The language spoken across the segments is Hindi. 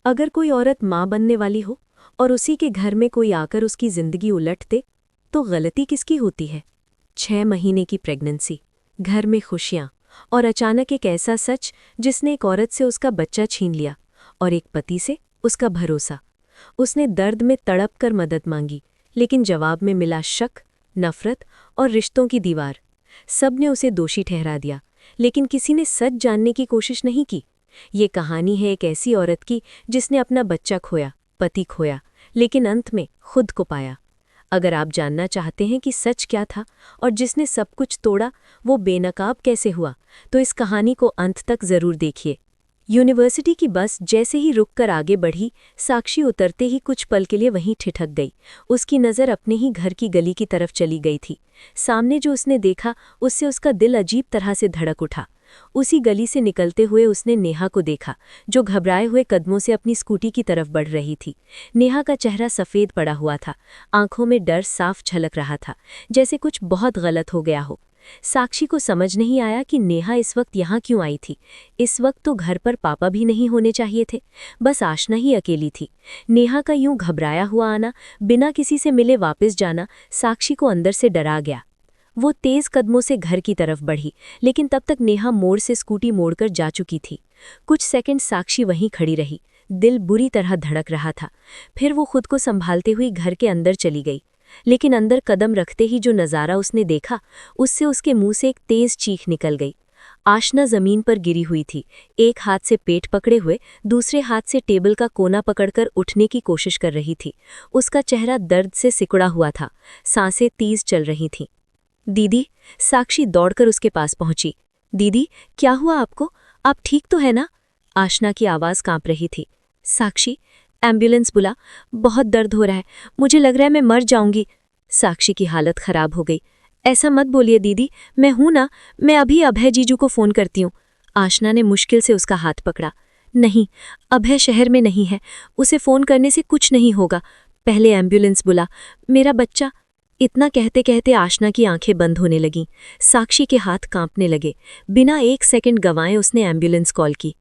अगर कोई औरत माँ बनने वाली हो और उसी के घर में कोई आकर उसकी जिंदगी उलट दे, तो गलती किसकी होती है? 6 महीने की प्रेगनेंसी, घर में खुशियाँ, और अचानक एक ऐसा सच जिसने एक औरत से उसका बच्चा छीन लिया और एक पति से उसका भरोसा। उसने दर्द में तड़प कर मदद मांगी, लेकिन जवाब में मिला शक, नफरत और रिश्तों की दीवार। सबने उसे दोषी ठहरा दिया, लेकिन किसी ने सच जानने की कोशिश नहीं की। ये कहानी है एक ऐसी औरत की जिसने अपना बच्चा खोया, पति खोया, लेकिन अंत में खुद को पाया। अगर आप जानना चाहते हैं कि सच क्या था और जिसने सब कुछ तोड़ा वो बेनकाब कैसे हुआ, तो इस कहानी को अंत तक जरूर देखिए। यूनिवर्सिटी की बस जैसे ही रुककर आगे बढ़ी, साक्षी उतरते ही कुछ पल के लिए वहीं ठिठक गई। उसकी नज़र अपने ही घर की गली की तरफ चली गई थी। सामने जो उसने देखा उससे उसका दिल अजीब तरह से धड़क उठा। उसी गली से निकलते हुए उसने नेहा को देखा, जो घबराए हुए कदमों से अपनी स्कूटी की तरफ बढ़ रही थी। नेहा का चेहरा सफ़ेद पड़ा हुआ था, आंखों में डर साफ झलक रहा था, जैसे कुछ बहुत गलत हो गया हो। साक्षी को समझ नहीं आया कि नेहा इस वक्त यहाँ क्यों आई थी। इस वक्त तो घर पर पापा भी नहीं होने चाहिए थे, बस आशना ही अकेली थी। नेहा का यूं घबराया हुआ आना, बिना किसी से मिले वापस जाना, साक्षी को अंदर से डरा गया। वो तेज कदमों से घर की तरफ बढ़ी, लेकिन तब तक नेहा मोड़ से स्कूटी मोड़कर जा चुकी थी। कुछ सेकंड साक्षी वहीं खड़ी रही, दिल बुरी तरह धड़क रहा था। फिर वो खुद को संभालते हुए घर के अंदर चली गई, लेकिन अंदर कदम रखते ही जो नज़ारा उसने देखा, उससे उसके मुंह से एक तेज चीख निकल गई। आशना जमीन पर गिरी हुई थी, एक हाथ से पेट पकड़े हुए, दूसरे हाथ से टेबल का कोना पकड़कर उठने की कोशिश कर रही थी। उसका चेहरा दर्द से सिकुड़ा हुआ था, सांसें तेज चल रही थीं। दीदी, साक्षी दौड़कर उसके पास पहुंची। दीदी, क्या हुआ आपको? आप ठीक तो है ना? आशना की आवाज़ कांप रही थी। साक्षी, एम्बुलेंस बुला, बहुत दर्द हो रहा है, मुझे लग रहा है मैं मर जाऊंगी। साक्षी की हालत खराब हो गई। ऐसा मत बोलिए दीदी, मैं हूं ना, मैं अभी अभय जीजू को फ़ोन करती हूँ। आशना ने मुश्किल से उसका हाथ पकड़ा। नहीं, अभय शहर में नहीं है, उसे फ़ोन करने से कुछ नहीं होगा, पहले एम्बुलेंस बुला, मेरा बच्चा। इतना कहते कहते आशना की आंखें बंद होने लगीं। साक्षी के हाथ कांपने लगे। बिना एक सेकंड गंवाए उसने एम्बुलेंस कॉल की।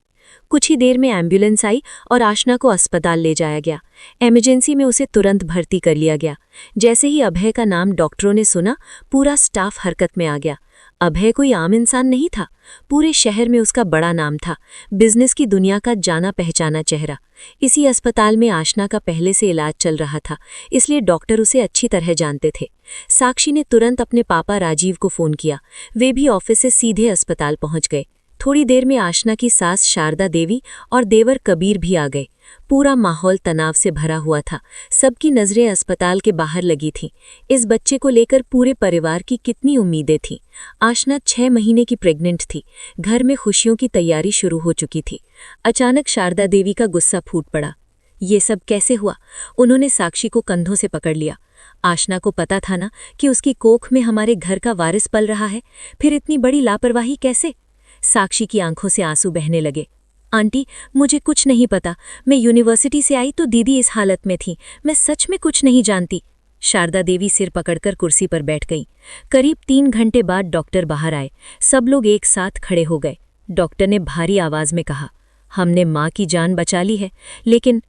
कुछ ही देर में एम्बुलेंस आई और आशना को अस्पताल ले जाया गया। इमरजेंसी में उसे तुरंत भर्ती कर लिया गया। जैसे ही अभय का नाम डॉक्टरों ने सुना, पूरा स्टाफ हरकत में आ गया। अभय कोई आम इंसान नहीं था, पूरे शहर में उसका बड़ा नाम था, बिजनेस की दुनिया का जाना पहचाना चेहरा। इसी अस्पताल में आशना का पहले से इलाज चल रहा था, इसलिए डॉक्टर उसे अच्छी तरह जानते थे। साक्षी ने तुरंत अपने पापा राजीव को फ़ोन किया। वे भी ऑफिस से सीधे अस्पताल पहुंच गए। थोड़ी देर में आशना की सास शारदा देवी और देवर कबीर भी आ गए। पूरा माहौल तनाव से भरा हुआ था, सबकी नज़रें अस्पताल के बाहर लगी थीं। इस बच्चे को लेकर पूरे परिवार की कितनी उम्मीदें थीं। आशना 6 महीने की प्रेग्नेंट थी, घर में खुशियों की तैयारी शुरू हो चुकी थी। अचानक शारदा देवी का गुस्सा फूट पड़ा। ये सब कैसे हुआ? उन्होंने साक्षी को कंधों से पकड़ लिया। आशना को पता था ना कि उसकी कोख में हमारे घर का वारिस पल रहा है, फिर इतनी बड़ी लापरवाही कैसे? साक्षी की आंखों से आंसू बहने लगे। आंटी, मुझे कुछ नहीं पता, मैं यूनिवर्सिटी से आई तो दीदी इस हालत में थी, मैं सच में कुछ नहीं जानती। शारदा देवी सिर पकड़कर कुर्सी पर बैठ गई। करीब 3 घंटे बाद डॉक्टर बाहर आए। सब लोग एक साथ खड़े हो गए। डॉक्टर ने भारी आवाज में कहा, हमने माँ की जान बचा ली है, लेकिन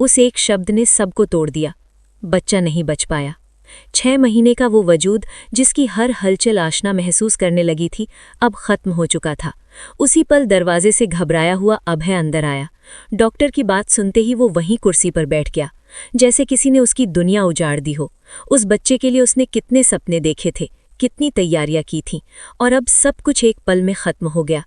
उस एक शब्द ने सबको तोड़ दिया। बच्चा नहीं बच पाया। 6 महीने का वो वजूद जिसकी हर हलचल आशना महसूस करने लगी थी, अब खत्म हो चुका था। उसी पल दरवाजे से घबराया हुआ अभय अंदर आया। डॉक्टर की बात सुनते ही वो वहीं कुर्सी पर बैठ गया, जैसे किसी ने उसकी दुनिया उजाड़ दी हो। उस बच्चे के लिए उसने कितने सपने देखे थे, कितनी तैयारियां की थीं, और अब सब कुछ एक पल में खत्म हो गया।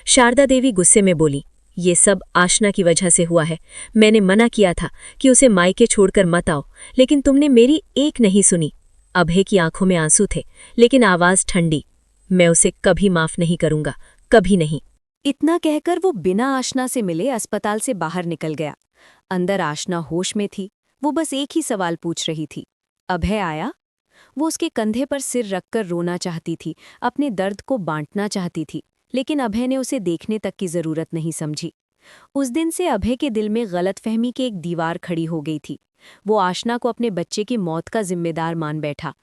शारदा देवी गुस्से में बोली, ये सब आशना की वजह से हुआ है। मैंने मना किया था कि उसे मायके छोड़कर मत आओ, लेकिन तुमने मेरी एक नहीं सुनी। अभय की आंखों में आंसू थे, लेकिन आवाज ठंडी। मैं उसे कभी माफ नहीं करूंगा, कभी नहीं। इतना कहकर वो बिना आशना से मिले अस्पताल से बाहर निकल गया। अंदर आशना होश में थी, वो बस एक ही सवाल पूछ रही थी, अभय आया? वो उसके कंधे पर सिर रखकर रोना चाहती थी, अपने दर्द को बांटना चाहती थी, लेकिन अभय ने उसे देखने तक की जरूरत नहीं समझी। उस दिन से अभय के दिल में गलतफहमी की एक दीवार खड़ी हो गई थी। वो आशना को अपने बच्चे की मौत का जिम्मेदार मान बैठा।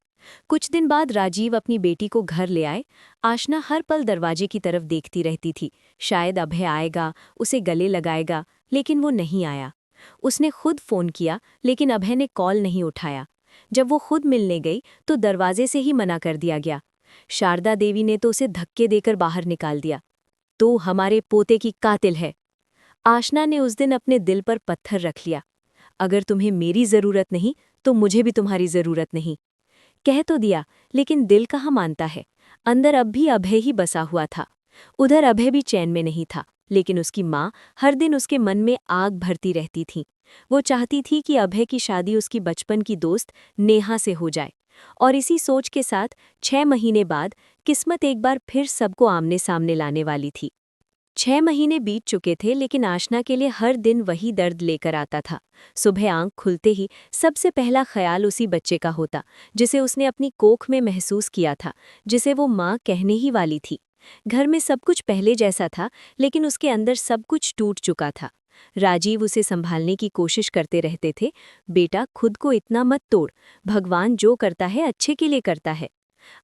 कुछ दिन बाद राजीव अपनी बेटी को घर ले आए। आशना हर पल दरवाजे की तरफ देखती रहती थी, शायद अभय आएगा, उसे गले लगाएगा, लेकिन वो नहीं आया। उसने खुद फ़ोन किया, लेकिन अभय ने कॉल नहीं उठाया। जब वो खुद मिलने गई तो दरवाजे से ही मना कर दिया गया। शारदा देवी ने तो उसे धक्के देकर बाहर निकाल दिया। "तो हमारे पोते की कातिल है।" आशना ने उस दिन अपने दिल पर पत्थर रख लिया। "अगर तुम्हें मेरी ज़रूरत नहीं तो मुझे भी तुम्हारी ज़रूरत नहीं।" कह तो दिया, लेकिन दिल कहाँ मानता है। अंदर अब भी अभय ही बसा हुआ था। उधर अभय भी चैन में नहीं था, लेकिन उसकी माँ हर दिन उसके मन में आग भरती रहती थी। वो चाहती थी कि अभय की शादी उसकी बचपन की दोस्त नेहा से हो जाए। और इसी सोच के साथ 6 महीने बाद किस्मत एक बार फिर सबको आमने सामने लाने वाली थी। 6 महीने बीत चुके थे, लेकिन आशना के लिए हर दिन वही दर्द लेकर आता था। सुबह आंख खुलते ही सबसे पहला ख्याल उसी बच्चे का होता, जिसे उसने अपनी कोख में महसूस किया था, जिसे वो माँ कहने ही वाली थी। घर में सब कुछ पहले जैसा था, लेकिन उसके अंदर सब कुछ टूट चुका था। राजीव उसे संभालने की कोशिश करते रहते थे। "बेटा, खुद को इतना मत तोड़। भगवान जो करता है अच्छे के लिए करता है।"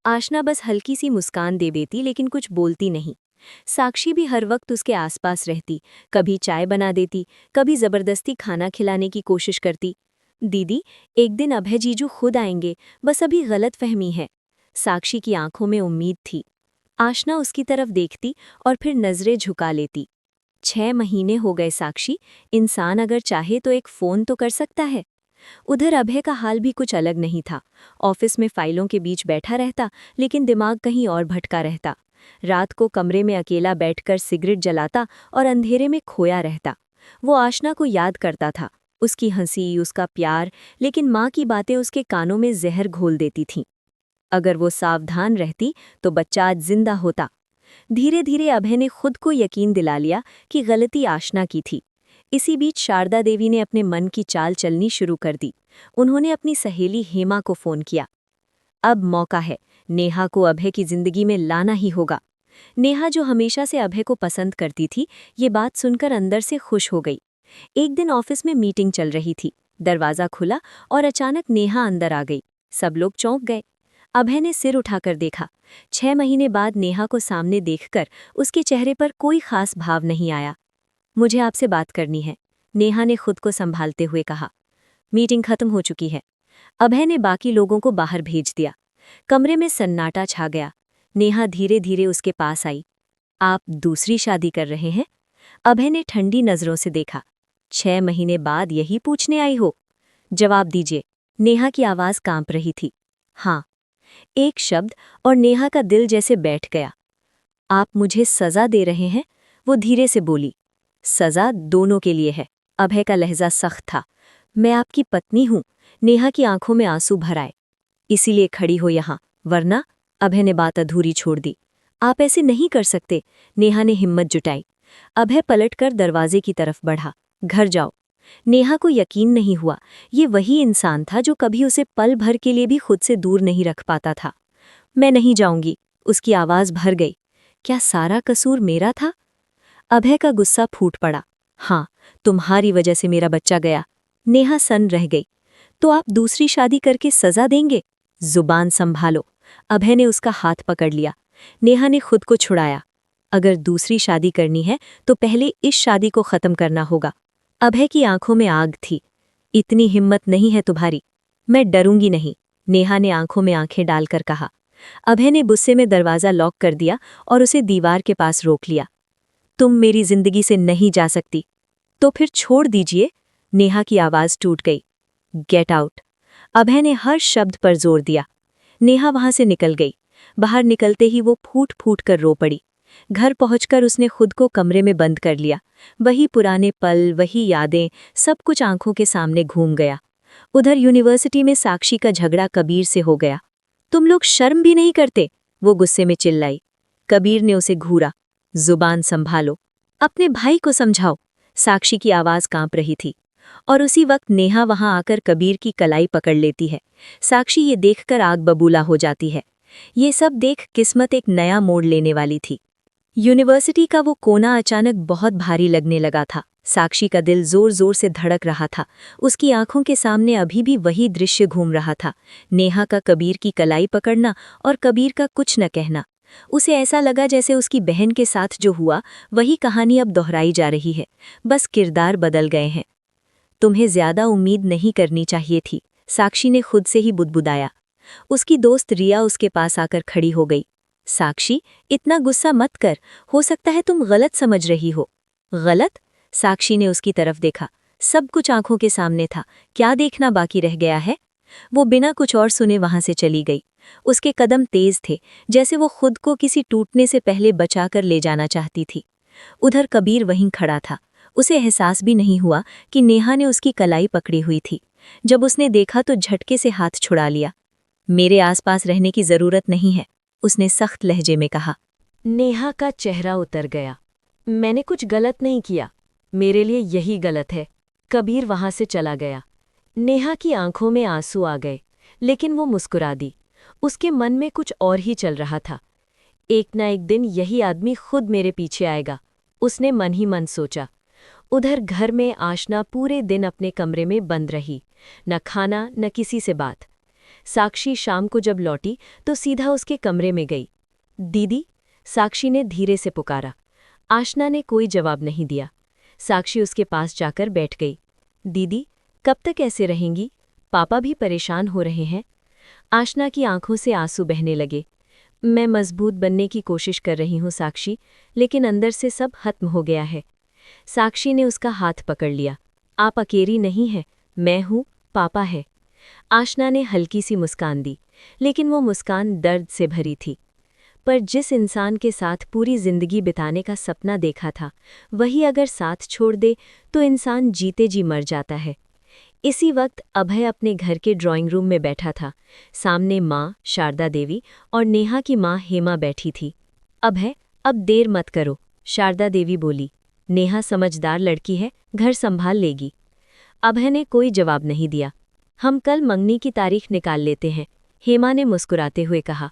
आशना बस हल्की सी मुस्कान दे देती, लेकिन कुछ बोलती नहीं। साक्षी भी हर वक्त उसके आसपास रहती, कभी चाय बना देती, कभी जबरदस्ती खाना खिलाने की कोशिश करती। "दीदी, एक दिन अभय जीजू खुद आएंगे, बस अभी गलत फहमी है।" साक्षी की आंखों में उम्मीद थी। आशना उसकी तरफ देखती और फिर नजरें झुका लेती। 6 महीने हो गए साक्षी, इंसान अगर चाहे तो एक फ़ोन तो कर सकता है। उधर अभय का हाल भी कुछ अलग नहीं था। ऑफिस में फाइलों के बीच बैठा रहता, लेकिन दिमाग कहीं और भटका रहता। रात को कमरे में अकेला बैठकर सिगरेट जलाता और अंधेरे में खोया रहता। वो आशना को याद करता था, उसकी हंसी, उसका प्यार, लेकिन माँ की बातें उसके कानों में जहर घोल देती थीं। अगर वो सावधान रहती तो बच्चा आज जिंदा होता। धीरे धीरे अभय ने खुद को यकीन दिला लिया कि गलती आशना की थी। इसी बीच शारदा देवी ने अपने मन की चाल चलनी शुरू कर दी। उन्होंने अपनी सहेली हेमा को फोन किया। अब मौका है, नेहा को अभय की जिंदगी में लाना ही होगा। नेहा, जो हमेशा से अभय को पसंद करती थी, ये बात सुनकर अंदर से खुश हो गई। एक दिन ऑफिस में मीटिंग चल रही थी। दरवाजा खुला और अचानक नेहा अंदर आ गई। सब लोग चौंक गए। अभय ने सिर उठाकर देखा। 6 महीने बाद नेहा को सामने देखकर उसके चेहरे पर कोई खास भाव नहीं आया। "मुझे आपसे बात करनी है," नेहा ने खुद को संभालते हुए कहा। "मीटिंग खत्म हो चुकी है।" अभय ने बाकी लोगों को बाहर भेज दिया। कमरे में सन्नाटा छा गया। नेहा धीरे धीरे उसके पास आई। "आप दूसरी शादी कर रहे हैं?" अभय ने ठंडी नजरों से देखा। "6 महीने बाद यही पूछने आई हो? जवाब दीजिए।" नेहा की आवाज कांप रही थी। "हाँ।" एक शब्द और नेहा का दिल जैसे बैठ गया। "आप मुझे सजा दे रहे हैं?" वो धीरे से बोली। "सजा दोनों के लिए है।" अभय का लहजा सख्त था। "मैं आपकी पत्नी हूं।" नेहा की आंखों में आंसू भर आए। "इसीलिए खड़ी हो यहाँ, वरना..." अभय ने बात अधूरी छोड़ दी। "आप ऐसे नहीं कर सकते," नेहा ने हिम्मत जुटाई। अभय पलटकर दरवाजे की तरफ बढ़ा। "घर जाओ।" नेहा को यकीन नहीं हुआ, ये वही इंसान था जो कभी उसे पल भर के लिए भी खुद से दूर नहीं रख पाता था। "मैं नहीं जाऊंगी," उसकी आवाज भर गई। "क्या सारा कसूर मेरा था?" अभय का गुस्सा फूट पड़ा। "हाँ, तुम्हारी वजह से मेरा बच्चा गया।" नेहा सन्न रह गई। "तो आप दूसरी शादी करके सजा देंगे? जुबान संभालो।" अभय ने उसका हाथ पकड़ लिया। नेहा ने खुद को छुड़ाया। "अगर दूसरी शादी करनी है तो पहले इस शादी को खत्म करना होगा।" अभय की आंखों में आग थी। "इतनी हिम्मत नहीं है तुम्हारी?" "मैं डरूंगी नहीं," नेहा ने आंखों में आंखें डालकर कहा। अभय ने गुस्से में दरवाजा लॉक कर दिया और उसे दीवार के पास रोक लिया। "तुम मेरी जिंदगी से नहीं जा सकती।" "तो फिर छोड़ दीजिए," नेहा की आवाज टूट गई। "Get out." अभय ने हर शब्द पर जोर दिया। नेहा वहां से निकल गई। बाहर निकलते ही वो फूट फूट कर रो पड़ी। घर पहुंचकर उसने खुद को कमरे में बंद कर लिया। वही पुराने पल, वही यादें, सब कुछ आंखों के सामने घूम गया। उधर यूनिवर्सिटी में साक्षी का झगड़ा कबीर से हो गया। "तुम लोग शर्म भी नहीं करते?" वो गुस्से में चिल्लाई। कबीर ने उसे घूरा। "जुबान संभालो, अपने भाई को समझाओ।" साक्षी की आवाज कांप रही थी। और उसी वक्त नेहा वहां आकर कबीर की कलाई पकड़ लेती है। साक्षी ये देखकर आग बबूला हो जाती है। ये सब देख किस्मत एक नया मोड़ लेने वाली थी। यूनिवर्सिटी का वो कोना अचानक बहुत भारी लगने लगा था। साक्षी का दिल जोर जोर से धड़क रहा था। उसकी आंखों के सामने अभी भी वही दृश्य घूम रहा था। नेहा का कबीर की कलाई पकड़ना और कबीर का कुछ न कहना। उसे ऐसा लगा जैसे उसकी बहन के साथ जो हुआ वही कहानी अब दोहराई जा रही है, बस किरदार बदल गए हैं। तुम्हें ज्यादा उम्मीद नहीं करनी चाहिए थी, साक्षी ने खुद से ही बुदबुदाया। उसकी दोस्त रिया उसके पास आकर खड़ी हो गई। साक्षी, इतना गुस्सा मत कर, हो सकता है तुम गलत समझ रही हो। गलत? साक्षी ने उसकी तरफ देखा। सब कुछ आंखों के सामने था, क्या देखना बाकी रह गया है? वो बिना कुछ और सुने वहां से चली गई। उसके कदम तेज थे, जैसे वो खुद को किसी टूटने से पहले बचाकर ले जाना चाहती थी। उधर कबीर वहीं खड़ा था। उसे एहसास भी नहीं हुआ कि नेहा ने उसकी कलाई पकड़ी हुई थी। जब उसने देखा तो झटके से हाथ छुड़ा लिया। मेरे आसपास रहने की जरूरत नहीं है, उसने सख्त लहजे में कहा। नेहा का चेहरा उतर गया। मैंने कुछ गलत नहीं किया, मेरे लिए यही गलत है। कबीर वहां से चला गया। नेहा की आंखों में आंसू आ गए, लेकिन वो मुस्कुरा दी। उसके मन में कुछ और ही चल रहा था। एक न एक दिन यही आदमी खुद मेरे पीछे आएगा, उसने मन ही मन सोचा। उधर घर में आशना पूरे दिन अपने कमरे में बंद रही, न खाना न किसी से बात। साक्षी शाम को जब लौटी तो सीधा उसके कमरे में गई। दीदी, साक्षी ने धीरे से पुकारा। आशना ने कोई जवाब नहीं दिया। साक्षी उसके पास जाकर बैठ गई। दीदी, कब तक ऐसे रहेंगी? पापा भी परेशान हो रहे हैं। आशना की आंखों से आंसू बहने लगे। मैं मजबूत बनने की कोशिश कर रही हूँ साक्षी, लेकिन अंदर से सब खत्म हो गया है। साक्षी ने उसका हाथ पकड़ लिया। आप अकेली नहीं हैं, मैं हूँ, पापा है। आशना ने हल्की सी मुस्कान दी, लेकिन वो मुस्कान दर्द से भरी थी। पर जिस इंसान के साथ पूरी जिंदगी बिताने का सपना देखा था, वही अगर साथ छोड़ दे तो इंसान जीते जी मर जाता है। इसी वक्त अभय अपने घर के ड्राइंग रूम में बैठा था। सामने माँ शारदा देवी और नेहा की माँ हेमा बैठी थी। अभय, अब देर मत करो, शारदा देवी बोली। नेहा समझदार लड़की है, घर संभाल लेगी। अभय ने कोई जवाब नहीं दिया। हम कल मंगनी की तारीख निकाल लेते हैं, हेमा ने मुस्कुराते हुए कहा।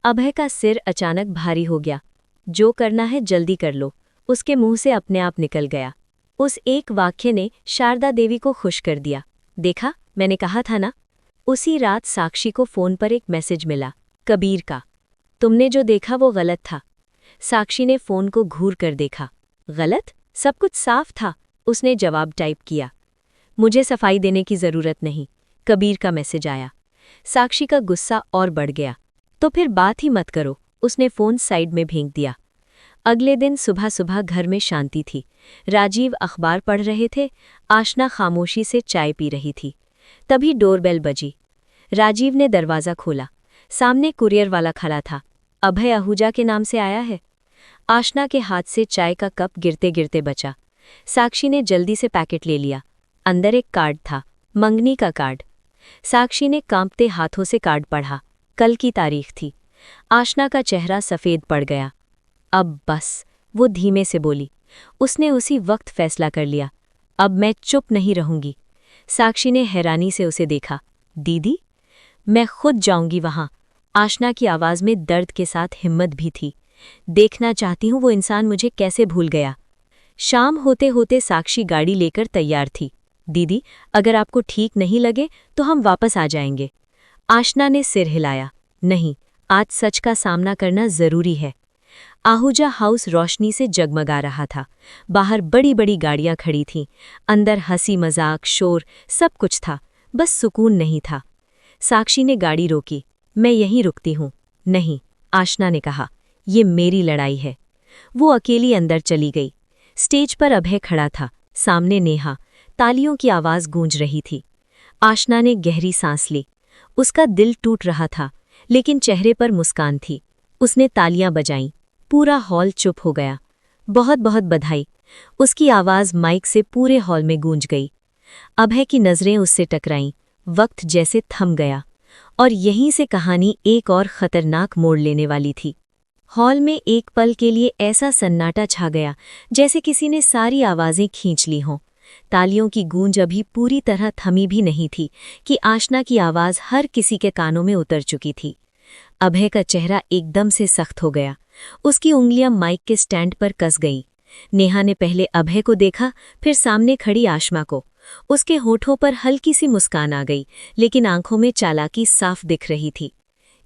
अभय का सिर अचानक भारी हो गया। जो करना है जल्दी कर लो, उसके मुंह से अपने आप निकल गया। उस एक वाक्य ने शारदा देवी को खुश कर दिया। देखा, मैंने कहा था ना। उसी रात साक्षी को फोन पर एक मैसेज मिला, कबीर का। तुमने जो देखा वो गलत था। साक्षी ने फोन को घूर कर देखा। गलत? सब कुछ साफ था, उसने जवाब टाइप किया। मुझे सफाई देने की जरूरत नहीं, कबीर का मैसेज आया। साक्षी का गुस्सा और बढ़ गया। तो फिर बात ही मत करो, उसने फोन साइड में फेंक दिया। अगले दिन सुबह सुबह घर में शांति थी। राजीव अखबार पढ़ रहे थे, आशना खामोशी से चाय पी रही थी। तभी डोरबेल बजी। राजीव ने दरवाज़ा खोला। सामने कुरियर वाला खड़ा था। अभय आहूजा के नाम से आया है। आशना के हाथ से चाय का कप गिरते गिरते बचा। साक्षी ने जल्दी से पैकेट ले लिया। अंदर एक कार्ड था, मंगनी का कार्ड। साक्षी ने कांपते हाथों से कार्ड पढ़ा। कल की तारीख थी। आशना का चेहरा सफ़ेद पड़ गया। अब बस, वो धीमे से बोली। उसने उसी वक्त फैसला कर लिया, अब मैं चुप नहीं रहूंगी। साक्षी ने हैरानी से उसे देखा। दीदी, मैं खुद जाऊंगी वहां। आशना की आवाज़ में दर्द के साथ हिम्मत भी थी। देखना चाहती हूँ वो इंसान मुझे कैसे भूल गया। शाम होते होते साक्षी गाड़ी लेकर तैयार थी। दीदी, अगर आपको ठीक नहीं लगे तो हम वापस आ जाएंगे। आशना ने सिर हिलाया। नहीं, आज सच का सामना करना जरूरी है। आहूजा हाउस रोशनी से जगमगा रहा था। बाहर बड़ी बड़ी गाड़ियां खड़ी थीं। अंदर हंसी मजाक शोर सब कुछ था, बस सुकून नहीं था। साक्षी ने गाड़ी रोकी। मैं यहीं रुकती हूँ। नहीं, आशना ने कहा, ये मेरी लड़ाई है। वो अकेली अंदर चली गई। स्टेज पर अभय खड़ा था, सामने नेहा। तालियों की आवाज़ गूंज रही थी। आशना ने गहरी सांस ली। उसका दिल टूट रहा था, लेकिन चेहरे पर मुस्कान थी। उसने तालियां बजाईं। पूरा हॉल चुप हो गया। बहुत बहुत बधाई, उसकी आवाज़ माइक से पूरे हॉल में गूंज गई। अभय की नज़रें उससे टकराईं। वक्त जैसे थम गया, और यहीं से कहानी एक और ख़तरनाक मोड़ लेने वाली थी। हॉल में एक पल के लिए ऐसा सन्नाटा छा गया, जैसे किसी ने सारी आवाज़ें खींच ली हों। तालियों की गूंज अभी पूरी तरह थमी भी नहीं थी कि आशना की आवाज़ हर किसी के कानों में उतर चुकी थी। अभय का चेहरा एकदम से सख्त हो गया। उसकी उंगलियां माइक के स्टैंड पर कस गईं। नेहा ने पहले अभय को देखा, फिर सामने खड़ी आशमा को। उसके होठों पर हल्की सी मुस्कान आ गई, लेकिन आंखों में चालाकी साफ दिख रही थी।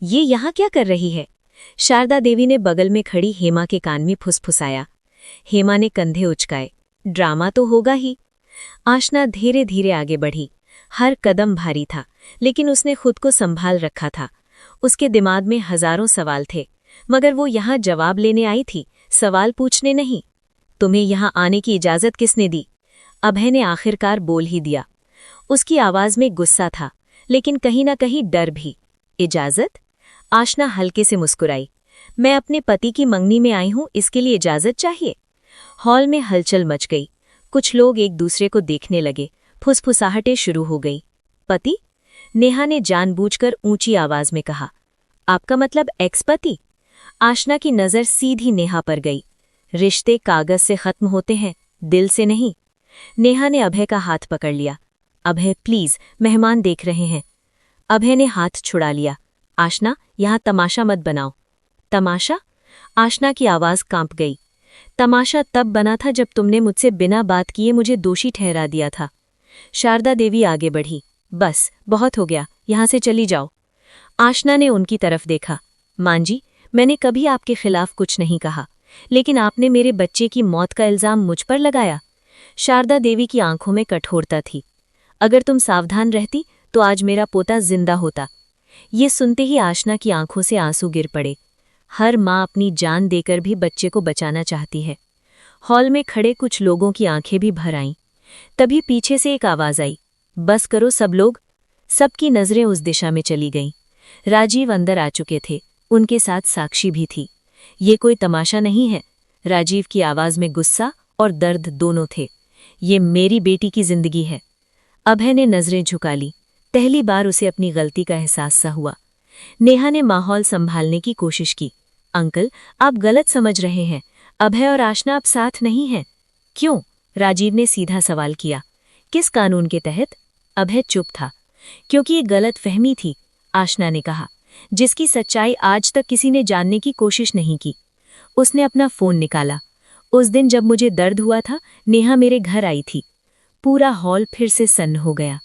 ये यहाँ क्या कर रही है? शारदा देवी ने बगल में खड़ी हेमा के कान में फुसफुसाया। हेमा ने कंधे उचकाए। ड्रामा तो होगा ही। आशना धीरे धीरे आगे बढ़ी। हर कदम भारी था, लेकिन उसने खुद को संभाल रखा था। उसके दिमाग में हजारों सवाल थे, मगर वो यहाँ जवाब लेने आई थी, सवाल पूछने नहीं। तुम्हें यहाँ आने की इजाजत किसने दी? अभय ने आखिरकार बोल ही दिया। उसकी आवाज में गुस्सा था, लेकिन कहीं ना कहीं डर भी। इजाजत? आशना हल्के से मुस्कुराई। मैं अपने पति की मंगनी में आई हूं, इसके लिए इजाजत चाहिए? हॉल में हलचल मच गई। कुछ लोग एक दूसरे को देखने लगे। फुसफुसाहटें शुरू हो गई। पति? नेहा ने जानबूझकर ऊंची आवाज में कहा। आपका मतलब एक्स पति? आशना की नजर सीधी नेहा पर गई। रिश्ते कागज से खत्म होते हैं, दिल से नहीं। नेहा ने अभय का हाथ पकड़ लिया। अभय प्लीज, मेहमान देख रहे हैं। अभय ने हाथ छुड़ा लिया। आशना, यहां तमाशा मत बनाओ। तमाशा? आशना की आवाज कांप गई। तमाशा तब बना था जब तुमने मुझसे बिना बात किए मुझे दोषी ठहरा दिया था। शारदा देवी आगे बढ़ी। बस, बहुत हो गया, यहां से चली जाओ। आशना ने उनकी तरफ देखा। मां जी, मैंने कभी आपके खिलाफ कुछ नहीं कहा, लेकिन आपने मेरे बच्चे की मौत का इल्जाम मुझ पर लगाया। शारदा देवी की आंखों में कठोरता थी। अगर तुम सावधान रहती तो आज मेरा पोता जिंदा होता। ये सुनते ही आशना की आंखों से आंसू गिर पड़े। हर माँ अपनी जान देकर भी बच्चे को बचाना चाहती है। हॉल में खड़े कुछ लोगों की आंखें भी भर आईं। तभी पीछे से एक आवाज आई। बस करो सब लोग। सबकी नजरें उस दिशा में चली गईं। राजीव अंदर आ चुके थे, उनके साथ साक्षी भी थी। ये कोई तमाशा नहीं है। राजीव की आवाज में गुस्सा और दर्द दोनों थे। ये मेरी बेटी की जिंदगी है। अभय ने नजरें झुका ली। पहली बार उसे अपनी गलती का एहसास सा हुआ। नेहा ने माहौल संभालने की कोशिश की। अंकल, आप गलत समझ रहे हैं। अभय और आशना अब साथ नहीं हैं। क्यों? राजीव ने सीधा सवाल किया। किस कानून के तहत? अभय चुप था। क्योंकि ये गलत फहमी थी, आशना ने कहा, जिसकी सच्चाई आज तक किसी ने जानने की कोशिश नहीं की। उसने अपना फोन निकाला। उस दिन जब मुझे दर्द हुआ था, नेहा मेरे घर आई थी। पूरा हॉल फिर से सन्न हो गया।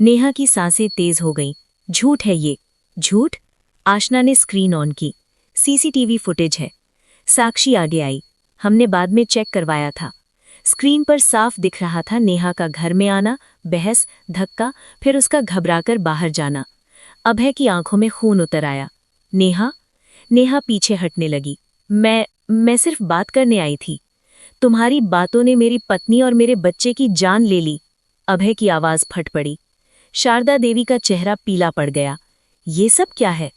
नेहा की सांसें तेज हो गईं। झूठ है ये। झूठ? आशना ने स्क्रीन ऑन की। सीसीटीवी फुटेज है। साक्षी आगे आई। हमने बाद में चेक करवाया था। स्क्रीन पर साफ दिख रहा था नेहा का घर में आना, बहस, धक्का, फिर उसका घबराकर बाहर जाना। अभय की आंखों में खून उतर आया। नेहा? नेहा पीछे हटने लगी। मैं सिर्फ बात करने आई थी। तुम्हारी बातों ने मेरी पत्नी और मेरे बच्चे की जान ले ली। अभय की आवाज फट पड़ी। शारदा देवी का चेहरा पीला पड़ गया। ये सब क्या है?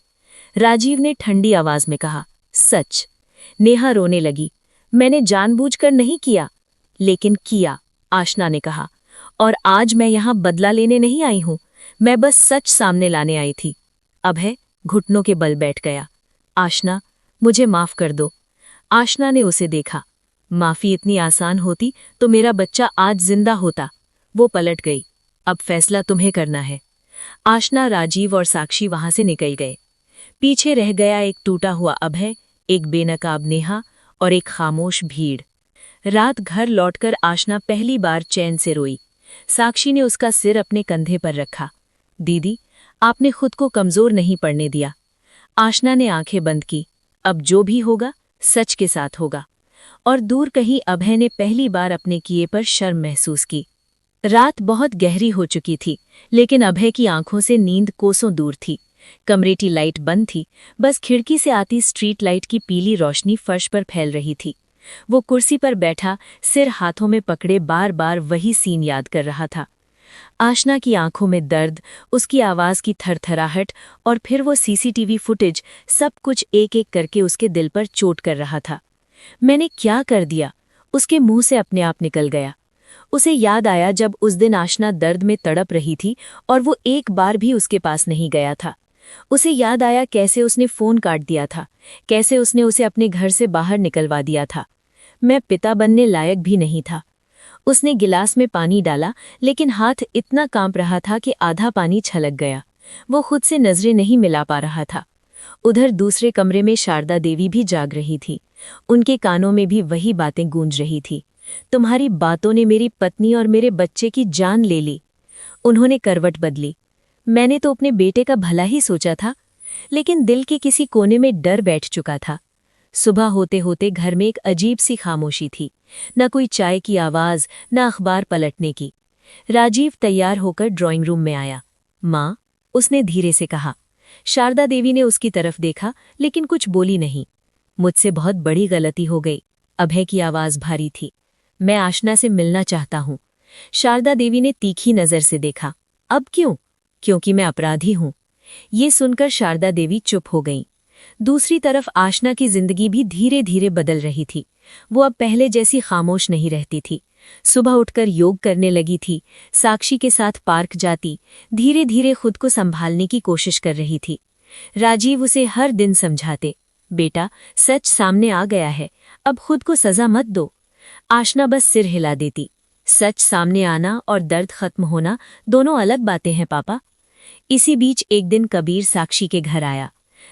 राजीव ने ठंडी आवाज में कहा। सच। नेहा रोने लगी। मैंने जानबूझकर नहीं किया। लेकिन किया, आशना ने कहा। और आज मैं यहां बदला लेने नहीं आई हूं, मैं बस सच सामने लाने आई थी। अभय घुटनों के बल बैठ गया। आशना, मुझे माफ कर दो। आशना ने उसे देखा। माफी इतनी आसान होती तो मेरा बच्चा आज जिंदा होता। वो पलट गई। अब फैसला तुम्हें करना है। आशना, राजीव और साक्षी वहां से निकल गए। पीछे रह गया एक टूटा हुआ अभय, एक बेनकाब नेहा और एक खामोश भीड़। रात घर लौटकर आशना पहली बार चैन से रोई। साक्षी ने उसका सिर अपने कंधे पर रखा। दीदी, आपने खुद को कमजोर नहीं पड़ने दिया। आशना ने आंखें बंद की। अब जो भी होगा सच के साथ होगा। और दूर कहीं अभय ने पहली बार अपने किए पर शर्म महसूस की। रात बहुत गहरी हो चुकी थी, लेकिन अभय की आंखों से नींद कोसों दूर थी। कमरे की लाइट बंद थी, बस खिड़की से आती स्ट्रीट लाइट की पीली रोशनी फर्श पर फैल रही थी। वो कुर्सी पर बैठा, सिर हाथों में पकड़े बार बार वही सीन याद कर रहा था। आशना की आंखों में दर्द, उसकी आवाज की थरथराहट और फिर वो सीसीटीवी फुटेज, सब कुछ एक एक करके उसके दिल पर चोट कर रहा था। मैंने क्या कर दिया? उसके मुंह से अपने आप निकल गया। उसे याद आया जब उस दिन आशना दर्द में तड़प रही थी और वो एक बार भी उसके पास नहीं गया था। उसे याद आया कैसे उसने फोन काट दिया था, कैसे उसने उसे अपने घर से बाहर निकलवा दिया था। मैं पिता बनने लायक भी नहीं था। उसने गिलास में पानी डाला, लेकिन हाथ इतना कांप रहा था कि आधा पानी छलक गया। वो खुद से नजरें नहीं मिला पा रहा था। उधर दूसरे कमरे में शारदा देवी भी जाग रही थी। उनके कानों में भी वही बातें गूंज रही थी। तुम्हारी बातों ने मेरी पत्नी और मेरे बच्चे की जान ले ली। उन्होंने करवट बदली। मैंने तो अपने बेटे का भला ही सोचा था, लेकिन दिल के किसी कोने में डर बैठ चुका था। सुबह होते होते घर में एक अजीब सी खामोशी थी। न कोई चाय की आवाज, न अखबार पलटने की। राजीव तैयार होकर ड्राइंग रूम में आया। माँ, उसने धीरे से कहा। शारदा देवी ने उसकी तरफ देखा लेकिन कुछ बोली नहीं। मुझसे बहुत बड़ी गलती हो गई। अभय की आवाज भारी थी। मैं आशना से मिलना चाहता हूँ। शारदा देवी ने तीखी नजर से देखा। अब क्यों? क्योंकि मैं अपराधी हूँ। ये सुनकर शारदा देवी चुप हो गईं। दूसरी तरफ आशना की जिंदगी भी धीरे धीरे बदल रही थी। वो अब पहले जैसी खामोश नहीं रहती थी। सुबह उठकर योग करने लगी थी, साक्षी के साथ पार्क जाती, धीरे धीरे खुद को संभालने की कोशिश कर रही थी। राजीव उसे हर दिन समझाते, बेटा, सच सामने आ गया है, अब खुद को सजा मत दो। आशना बस सिर हिला देती। सच सामने आना और दर्द खत्म होना दोनों अलग बातें हैं पापा। इसी बीच एक दिन कबीर साक्षी के घर आया।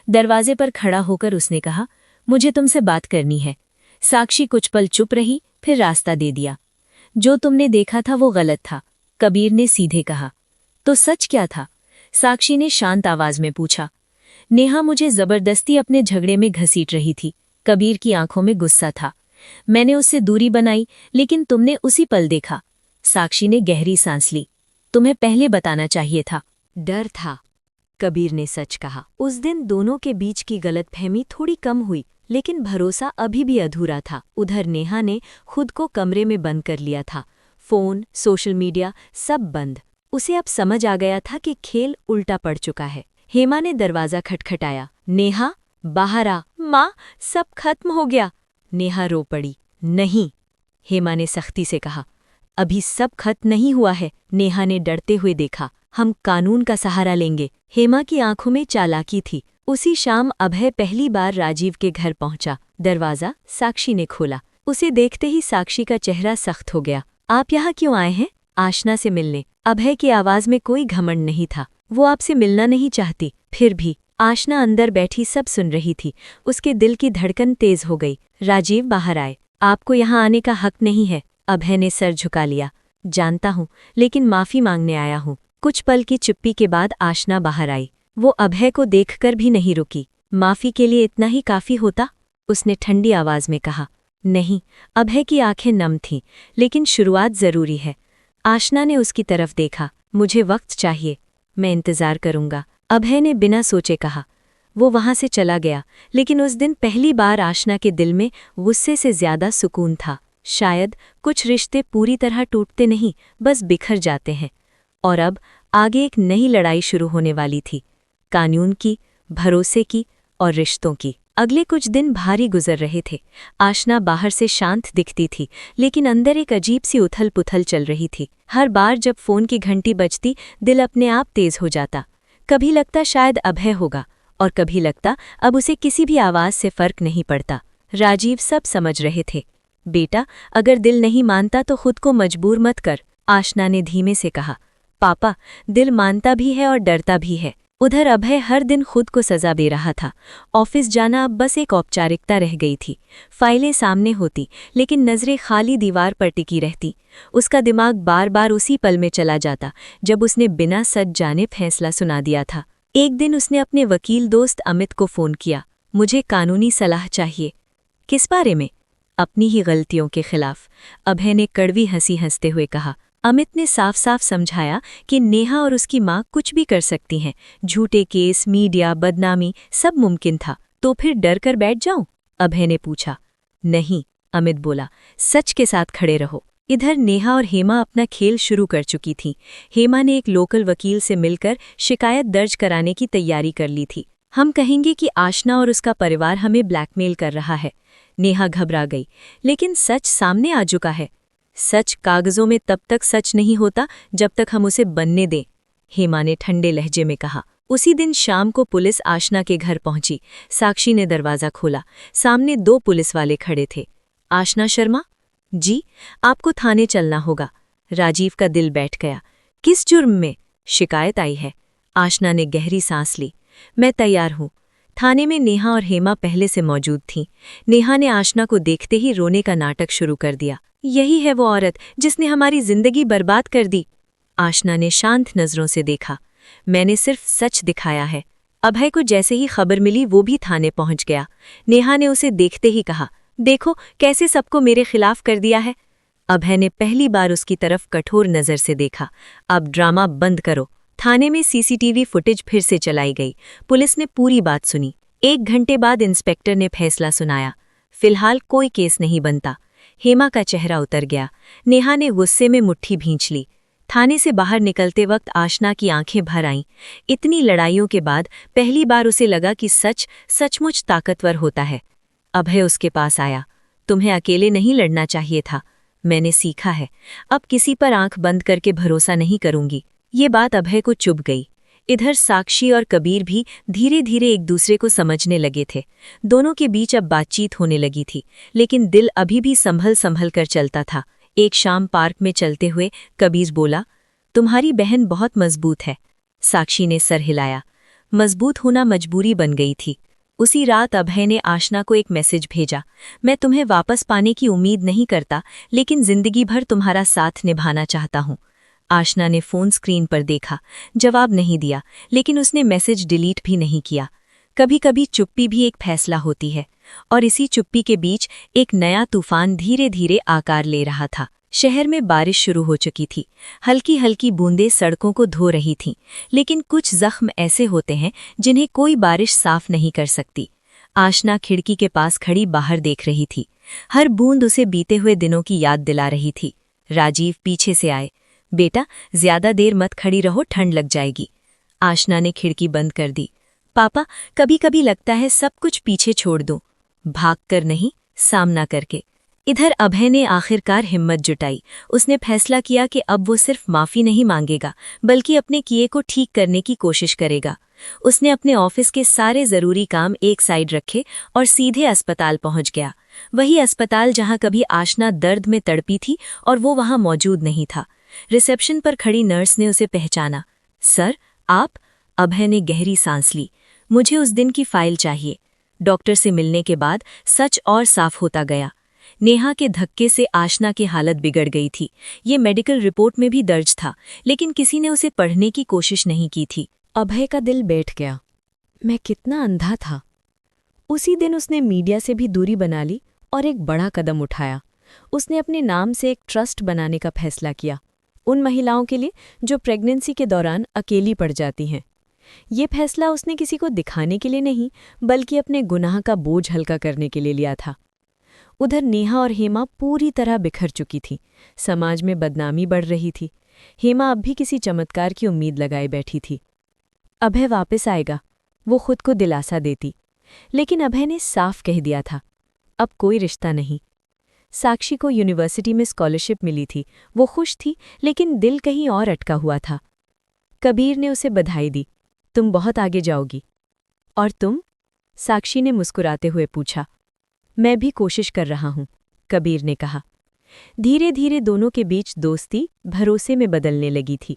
दरवाजे पर खड़ा होकर उसने कहा, मुझे तुमसे बात करनी है। साक्षी कुछ पल चुप रही, फिर रास्ता दे दिया। जो तुमने देखा था वो गलत था, कबीर ने सीधे कहा। तो सच क्या था? साक्षी ने शांत आवाज में पूछा। नेहा मुझे जबरदस्ती अपने झगड़े में घसीट रही थी। कबीर की आंखों में गुस्सा था। मैंने उससे दूरी बनाई, लेकिन तुमने उसी पल देखा। साक्षी ने गहरी सांस ली। तुम्हें पहले बताना चाहिए था। डर था, कबीर ने सच कहा। उस दिन दोनों के बीच की गलतफहमी थोड़ी कम हुई, लेकिन भरोसा अभी भी अधूरा था। उधर नेहा ने खुद को कमरे में बंद कर लिया था। फोन, सोशल मीडिया सब बंद। उसे अब समझ आ गया था कि खेल उल्टा पड़ चुका है। हेमा ने दरवाजा खटखटाया। नेहा, बाहर आ। माँ, सब खत्म हो गया। नेहा रो पड़ी। नहीं, हेमा ने सख्ती से कहा। अभी सब खत्म नहीं हुआ है। नेहा ने डरते हुए देखा। हम कानून का सहारा लेंगे। हेमा की आंखों में चालाकी थी। उसी शाम अभय पहली बार राजीव के घर पहुंचा। दरवाजा साक्षी ने खोला। उसे देखते ही साक्षी का चेहरा सख्त हो गया। आप यहाँ क्यों आए हैं? आशना से मिलने। अभय की आवाज में कोई घमंड नहीं था। वो आपसे मिलना नहीं चाहती। फिर भी आशना अंदर बैठी सब सुन रही थी। उसके दिल की धड़कन तेज हो गई। राजीव बाहर आए। आपको यहाँ आने का हक नहीं है। अभय ने सर झुका लिया। जानता हूँ, लेकिन माफी मांगने आया हूँ। कुछ पल की चुप्पी के बाद आशना बाहर आई। वो अभय को देखकर भी नहीं रुकी। माफी के लिए इतना ही काफी होता? उसने ठंडी आवाज में कहा। नहीं। अभय की आंखें नम थीं, लेकिन शुरुआत जरूरी है। आशना ने उसकी तरफ देखा। मुझे वक्त चाहिए, मैं इंतजार करूंगा, अभय ने बिना सोचे कहा। वो वहां से चला गया, लेकिन उस दिन पहली बार आशना के दिल में गुस्से से ज्यादा सुकून था। शायद कुछ रिश्ते पूरी तरह टूटते नहीं, बस बिखर जाते हैं। और अब आगे एक नई लड़ाई शुरू होने वाली थी, कानून की, भरोसे की और रिश्तों की। अगले कुछ दिन भारी गुजर रहे थे। आशना बाहर से शांत दिखती थी, लेकिन अंदर एक अजीब सी उथल पुथल चल रही थी। हर बार जब फोन की घंटी बजती, दिल अपने आप तेज हो जाता। कभी लगता शायद अभय होगा, और कभी लगता अब उसे किसी भी आवाज से फर्क नहीं पड़ता। राजीव सब समझ रहे थे। बेटा, अगर दिल नहीं मानता तो खुद को मजबूर मत कर, आशना ने धीमे से कहा। पापा, दिल मानता भी है और डरता भी है। उधर अभय हर दिन खुद को सजा दे रहा था। ऑफिस जाना अब बस एक औपचारिकता रह गई थी। फाइलें सामने होती, लेकिन नजरें खाली दीवार पर टिकी रहती। उसका दिमाग बार बार उसी पल में चला जाता जब उसने बिना सच जाने फैसला सुना दिया था। एक दिन उसने अपने वकील दोस्त अमित को फोन किया। मुझे कानूनी सलाह चाहिए। किस बारे में? अपनी ही गलतियों के खिलाफ, अभय ने कड़वी हंसी हंसते हुए कहा। अमित ने साफ साफ समझाया कि नेहा और उसकी माँ कुछ भी कर सकती हैं। झूठे केस, मीडिया, बदनामी सब मुमकिन था। तो फिर डर कर बैठ जाऊं? अभय ने पूछा। नहीं, अमित बोला, सच के साथ खड़े रहो। इधर नेहा और हेमा अपना खेल शुरू कर चुकी थीं। हेमा ने एक लोकल वकील से मिलकर शिकायत दर्ज कराने की तैयारी कर ली थी। हम कहेंगे कि आशना और उसका परिवार हमें ब्लैकमेल कर रहा है। नेहा घबरा गई, लेकिन सच सामने आ चुका है। सच कागजों में तब तक सच नहीं होता जब तक हम उसे बनने दें, हेमा ने ठंडे लहजे में कहा। उसी दिन शाम को पुलिस आशना के घर पहुंची। साक्षी ने दरवाजा खोला। सामने 2 पुलिस वाले खड़े थे। आशना शर्मा? जी, आपको थाने चलना होगा। राजीव का दिल बैठ गया। किस जुर्म में? शिकायत आई है। आशना ने गहरी सांस ली। मैं तैयार हूं। थाने में नेहा और हेमा पहले से मौजूद थीं। नेहा ने आशना को देखते ही रोने का नाटक शुरू कर दिया। यही है वो औरत जिसने हमारी जिंदगी बर्बाद कर दी। आशना ने शांत नजरों से देखा। मैंने सिर्फ सच दिखाया है। अभय को जैसे ही खबर मिली वो भी थाने पहुंच गया। नेहा ने उसे देखते ही कहा, देखो कैसे सबको मेरे खिलाफ कर दिया है। अभय ने पहली बार उसकी तरफ कठोर नजर से देखा। अब ड्रामा बंद करो। थाने में सीसीटीवी फुटेज फिर से चलाई गई। पुलिस ने पूरी बात सुनी। 1 घंटे बाद इंस्पेक्टर ने फैसला सुनाया। फिलहाल कोई केस नहीं बनता। हेमा का चेहरा उतर गया। नेहा ने गुस्से में मुट्ठी भींच ली। थाने से बाहर निकलते वक्त आशना की आंखें भर आईं। इतनी लड़ाइयों के बाद पहली बार उसे लगा कि सच सचमुच ताकतवर होता है। अभय उसके पास आया। तुम्हें अकेले नहीं लड़ना चाहिए था। मैंने सीखा है। अब किसी पर आंख बंद करके भरोसा नहीं करूंगी। ये बात अभय को चुभ गई। इधर साक्षी और कबीर भी धीरे धीरे एक दूसरे को समझने लगे थे। दोनों के बीच अब बातचीत होने लगी थी, लेकिन दिल अभी भी संभल संभल कर चलता था। एक शाम पार्क में चलते हुए कबीर बोला, तुम्हारी बहन बहुत मजबूत है। साक्षी ने सर हिलाया। मजबूत होना मजबूरी बन गई थी। उसी रात अभय ने आशना को एक मैसेज भेजा, मैं तुम्हें वापस पाने की उम्मीद नहीं करता, लेकिन जिंदगी भर तुम्हारा साथ निभाना चाहता हूं। आशना ने फोन स्क्रीन पर देखा, जवाब नहीं दिया, लेकिन उसने मैसेज डिलीट भी नहीं किया। कभी कभी चुप्पी भी एक फैसला होती है। और इसी चुप्पी के बीच एक नया तूफान धीरे धीरे आकार ले रहा था। शहर में बारिश शुरू हो चुकी थी। हल्की हल्की बूंदें सड़कों को धो रही थीं, लेकिन कुछ जख्म ऐसे होते हैं जिन्हें कोई बारिश साफ नहीं कर सकती। आशना खिड़की के पास खड़ी बाहर देख रही थी। हर बूंद उसे बीते हुए दिनों की याद दिला रही थी। राजीव पीछे से आए। बेटा, ज्यादा देर मत खड़ी रहो, ठंड लग जाएगी। आशना ने खिड़की बंद कर दी। पापा, कभी कभी लगता है सब कुछ पीछे छोड़ दूं, भागकर नहीं, सामना करके। इधर अभय ने आखिरकार हिम्मत जुटाई। उसने फैसला किया कि अब वो सिर्फ माफी नहीं मांगेगा, बल्कि अपने किए को ठीक करने की कोशिश करेगा। उसने अपने ऑफिस के सारे जरूरी काम एक साइड रखे और सीधे अस्पताल पहुंच गया। वही अस्पताल जहां कभी आशना दर्द में तड़पी थी, और वो वहां मौजूद नहीं था। रिसेप्शन पर खड़ी नर्स ने उसे पहचाना। सर, आप? अभय ने गहरी सांस ली। मुझे उस दिन की फाइल चाहिए। डॉक्टर से मिलने के बाद सच और साफ होता गया। नेहा के धक्के से आशना की हालत बिगड़ गई थी। ये मेडिकल रिपोर्ट में भी दर्ज था, लेकिन किसी ने उसे पढ़ने की कोशिश नहीं की थी। अभय का दिल बैठ गया। मैं कितना अंधा था। उसी दिन उसने मीडिया से भी दूरी बना ली और एक बड़ा कदम उठाया। उसने अपने नाम से एक ट्रस्ट बनाने का फैसला किया, उन महिलाओं के लिए जो प्रेगनेंसी के दौरान अकेली पड़ जाती हैं। ये फैसला उसने किसी को दिखाने के लिए नहीं, बल्कि अपने गुनाह का बोझ हल्का करने के लिए लिया था। उधर नेहा और हेमा पूरी तरह बिखर चुकी थी। समाज में बदनामी बढ़ रही थी। हेमा अब भी किसी चमत्कार की उम्मीद लगाए बैठी थी। अभय वापस आएगा, वो खुद को दिलासा देती। लेकिन अभय ने साफ कह दिया था, अब कोई रिश्ता नहीं। साक्षी को यूनिवर्सिटी में स्कॉलरशिप मिली थी। वो खुश थी, लेकिन दिल कहीं और अटका हुआ था। कबीर ने उसे बधाई दी, तुम बहुत आगे जाओगी। और तुम? साक्षी ने मुस्कुराते हुए पूछा। मैं भी कोशिश कर रहा हूं, कबीर ने कहा। धीरे धीरे दोनों के बीच दोस्ती भरोसे में बदलने लगी थी।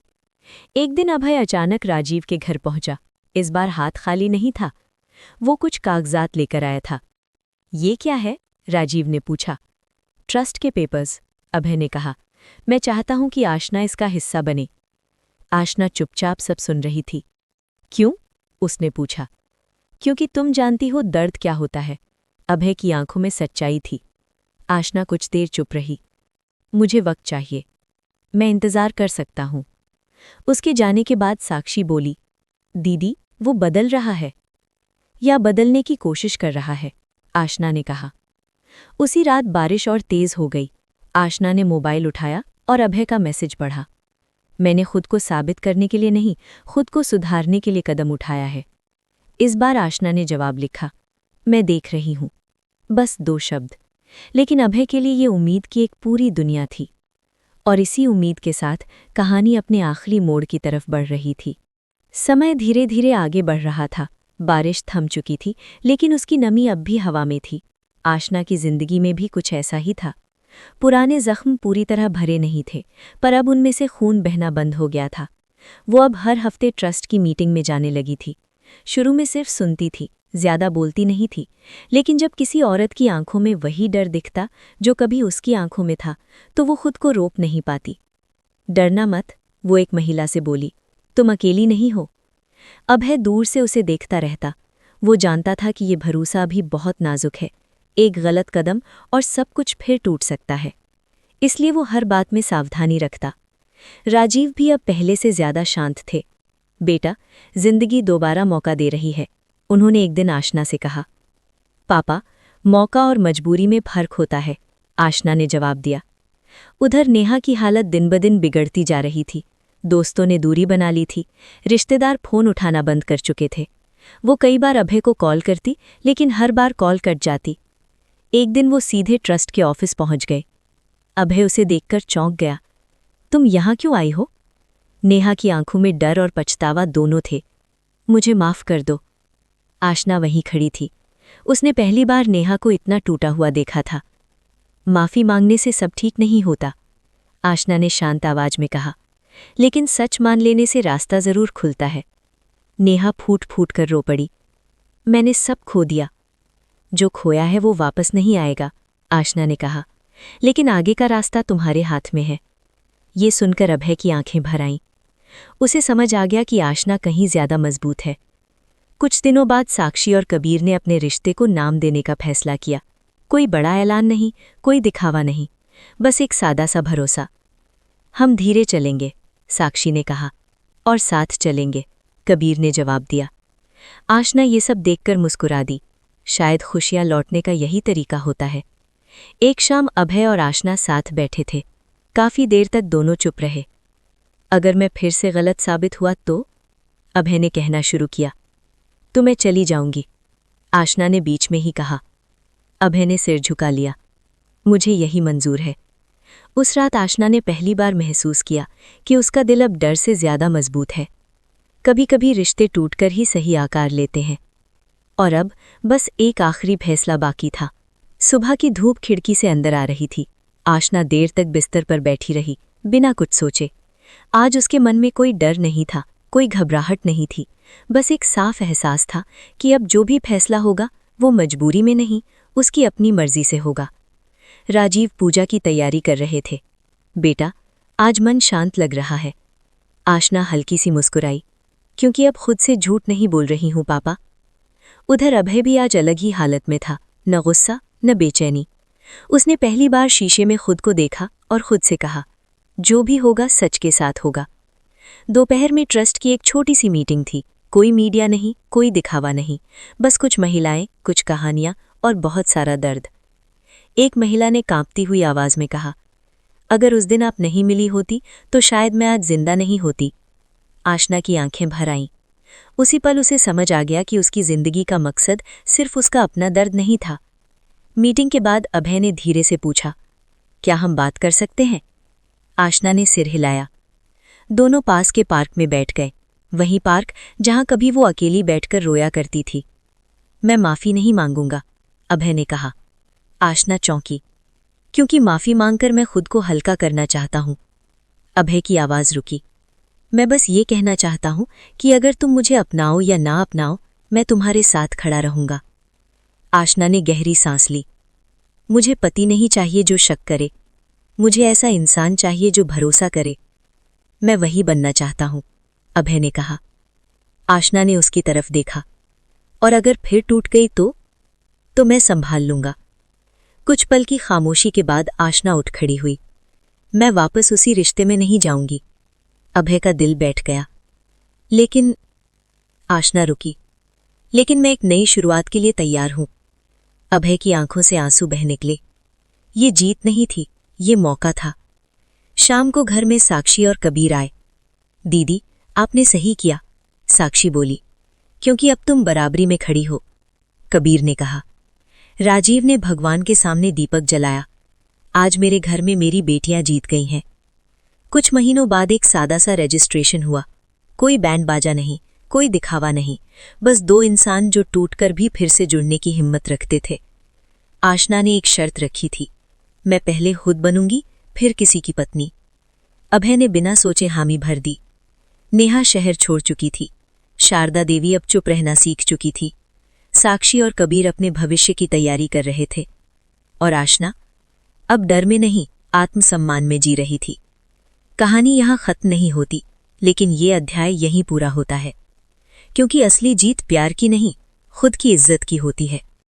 एक दिन अभय अचानक राजीव के घर पहुंचा। इस बार हाथ खाली नहीं था। वो कुछ कागजात लेकर आया था। ये क्या है? राजीव ने पूछा। ट्रस्ट के पेपर्स, अभय ने कहा। मैं चाहता हूं कि आशना इसका हिस्सा बने। आशना चुपचाप सब सुन रही थी। क्यों? उसने पूछा। क्योंकि तुम जानती हो दर्द क्या होता है। अभय की आंखों में सच्चाई थी। आशना कुछ देर चुप रही। मुझे वक्त चाहिए, मैं इंतजार कर सकता हूं। उसके जाने के बाद साक्षी बोली, दीदी, वो बदल रहा है या बदलने की कोशिश कर रहा है, आशना ने कहा। उसी रात बारिश और तेज हो गई। आशना ने मोबाइल उठाया और अभय का मैसेज पढ़ा। मैंने खुद को साबित करने के लिए नहीं, खुद को सुधारने के लिए कदम उठाया है। इस बार आशना ने जवाब लिखा, मैं देख रही हूं। बस 2 शब्द, लेकिन अभय के लिए ये उम्मीद की एक पूरी दुनिया थी। और इसी उम्मीद के साथ कहानी अपने आखिरी मोड़ की तरफ बढ़ रही थी। समय धीरे धीरे आगे बढ़ रहा था। बारिश थम चुकी थी, लेकिन उसकी नमी अब भी हवा में थी। आशना की जिंदगी में भी कुछ ऐसा ही था। पुराने जख्म पूरी तरह भरे नहीं थे, पर अब उनमें से खून बहना बंद हो गया था। वो अब हर हफ्ते ट्रस्ट की मीटिंग में जाने लगी थी। शुरू में सिर्फ सुनती थी, ज्यादा बोलती नहीं थी, लेकिन जब किसी औरत की आंखों में वही डर दिखता जो कभी उसकी आंखों में था, तो वो खुद को रोक नहीं पाती। डरना मत, वो एक महिला से बोली, तुम अकेली नहीं हो। अभय दूर से उसे देखता रहता। वो जानता था कि ये भरोसा भी बहुत नाजुक है। एक गलत कदम और सब कुछ फिर टूट सकता है। इसलिए वो हर बात में सावधानी रखता। राजीव भी अब पहले से ज्यादा शांत थे। बेटा, जिंदगी दोबारा मौका दे रही है, उन्होंने एक दिन आशना से कहा। पापा, मौका और मजबूरी में फर्क होता है, आशना ने जवाब दिया। उधर नेहा की हालत दिन ब दिन बिगड़ती जा रही थी। दोस्तों ने दूरी बना ली थी, रिश्तेदार फोन उठाना बंद कर चुके थे। वो कई बार अभय को कॉल करती, लेकिन हर बार कॉल कट जाती। एक दिन वो सीधे ट्रस्ट के ऑफिस पहुंच गए। अभय उसे देखकर चौंक गया। तुम यहाँ क्यों आई हो? नेहा की आंखों में डर और पछतावा दोनों थे। मुझे माफ कर दो। आशना वहीं खड़ी थी। उसने पहली बार नेहा को इतना टूटा हुआ देखा था। माफी मांगने से सब ठीक नहीं होता, आशना ने शांत आवाज में कहा, लेकिन सच मान लेने से रास्ता जरूर खुलता है। नेहा फूट फूट कर रो पड़ी। मैंने सब खो दिया। जो खोया है वो वापस नहीं आएगा, आशना ने कहा, लेकिन आगे का रास्ता तुम्हारे हाथ में है। ये सुनकर अभय की आंखें भर आईं। उसे समझ आ गया कि आशना कहीं ज्यादा मजबूत है। कुछ दिनों बाद साक्षी और कबीर ने अपने रिश्ते को नाम देने का फैसला किया। कोई बड़ा ऐलान नहीं, कोई दिखावा नहीं, बस एक सादा सा भरोसा। हम धीरे चलेंगे, साक्षी ने कहा। और साथ चलेंगे, कबीर ने जवाब दिया। आशना ये सब देखकर मुस्कुरा दी। शायद खुशियां लौटने का यही तरीका होता है। एक शाम अभय और आशना साथ बैठे थे। काफी देर तक दोनों चुप रहे। अगर मैं फिर से गलत साबित हुआ तो? अभय ने कहना शुरू किया। तो मैं चली जाऊंगी, आशना ने बीच में ही कहा। अभय ने सिर झुका लिया। मुझे यही मंजूर है। उस रात आशना ने पहली बार महसूस किया कि उसका दिल अब डर से ज्यादा मजबूत है। कभी कभी रिश्ते टूटकर ही सही आकार लेते हैं। और अब बस एक आखिरी फैसला बाकी था। सुबह की धूप खिड़की से अंदर आ रही थी। आशना देर तक बिस्तर पर बैठी रही, बिना कुछ सोचे। आज उसके मन में कोई डर नहीं था, कोई घबराहट नहीं थी, बस एक साफ एहसास था कि अब जो भी फैसला होगा वो मजबूरी में नहीं, उसकी अपनी मर्जी से होगा। राजीव पूजा की तैयारी कर रहे थे। बेटा, आज मन शांत लग रहा है, आशना हल्की सी मुस्कुराई। क्योंकि अब खुद से झूठ नहीं बोल रही हूं पापा। उधर अभय भी आज अलग ही हालत में था, न गुस्सा न बेचैनी। उसने पहली बार शीशे में खुद को देखा और खुद से कहा, जो भी होगा सच के साथ होगा। दोपहर में ट्रस्ट की एक छोटी सी मीटिंग थी। कोई मीडिया नहीं, कोई दिखावा नहीं, बस कुछ महिलाएं, कुछ कहानियां और बहुत सारा दर्द। एक महिला ने कांपती हुई आवाज में कहा, अगर उस दिन आप नहीं मिली होती तो शायद मैं आज जिंदा नहीं होती। आशना की आंखें भर आईं। उसी पल उसे समझ आ गया कि उसकी जिंदगी का मकसद सिर्फ उसका अपना दर्द नहीं था। मीटिंग के बाद अभय ने धीरे से पूछा, क्या हम बात कर सकते हैं? आशना ने सिर हिलाया। दोनों पास के पार्क में बैठ गए, वही पार्क जहां कभी वो अकेली बैठकर रोया करती थी। मैं माफी नहीं मांगूंगा, अभय ने कहा। आशना चौंकी, क्योंकि माफी मांगकर मैं खुद को हल्का करना चाहता हूं। अभय की आवाज रुकी। मैं बस ये कहना चाहता हूं कि अगर तुम मुझे अपनाओ या ना अपनाओ, मैं तुम्हारे साथ खड़ा रहूंगा। आशना ने गहरी सांस ली। मुझे पति नहीं चाहिए जो शक करे, मुझे ऐसा इंसान चाहिए जो भरोसा करे। मैं वही बनना चाहता हूं, अभय ने कहा। आशना ने उसकी तरफ देखा। और अगर फिर टूट गई तो मैं संभाल लूंगा। कुछ पल की खामोशी के बाद आशना उठ खड़ी हुई। मैं वापस उसी रिश्ते में नहीं जाऊंगी। अभय का दिल बैठ गया। लेकिन आशना रुकी। लेकिन मैं एक नई शुरुआत के लिए तैयार हूं। अभय की आंखों से आंसू बह निकले। ये जीत नहीं थी, ये मौका था। शाम को घर में साक्षी और कबीर आए। दीदी, आपने सही किया, साक्षी बोली, क्योंकि अब तुम बराबरी में खड़ी हो, कबीर ने कहा। राजीव ने भगवान के सामने दीपक जलाया। आज मेरे घर में मेरी बेटियां जीत गई हैं। कुछ महीनों बाद एक सादा सा रजिस्ट्रेशन हुआ। कोई बैंड बाजा नहीं, कोई दिखावा नहीं, बस दो इंसान जो टूटकर भी फिर से जुड़ने की हिम्मत रखते थे। आशना ने एक शर्त रखी थी, मैं पहले खुद बनूंगी, फिर किसी की पत्नी। अभय ने बिना सोचे हामी भर दी। नेहा शहर छोड़ चुकी थी। शारदा देवी अब चुप रहना सीख चुकी थी। साक्षी और कबीर अपने भविष्य की तैयारी कर रहे थे। और आशना अब डर में नहीं, आत्मसम्मान में जी रही थी। कहानी यहां खत्म नहीं होती, लेकिन ये अध्याय यहीं पूरा होता है, क्योंकि असली जीत प्यार की नहीं, खुद की इज्जत की होती है।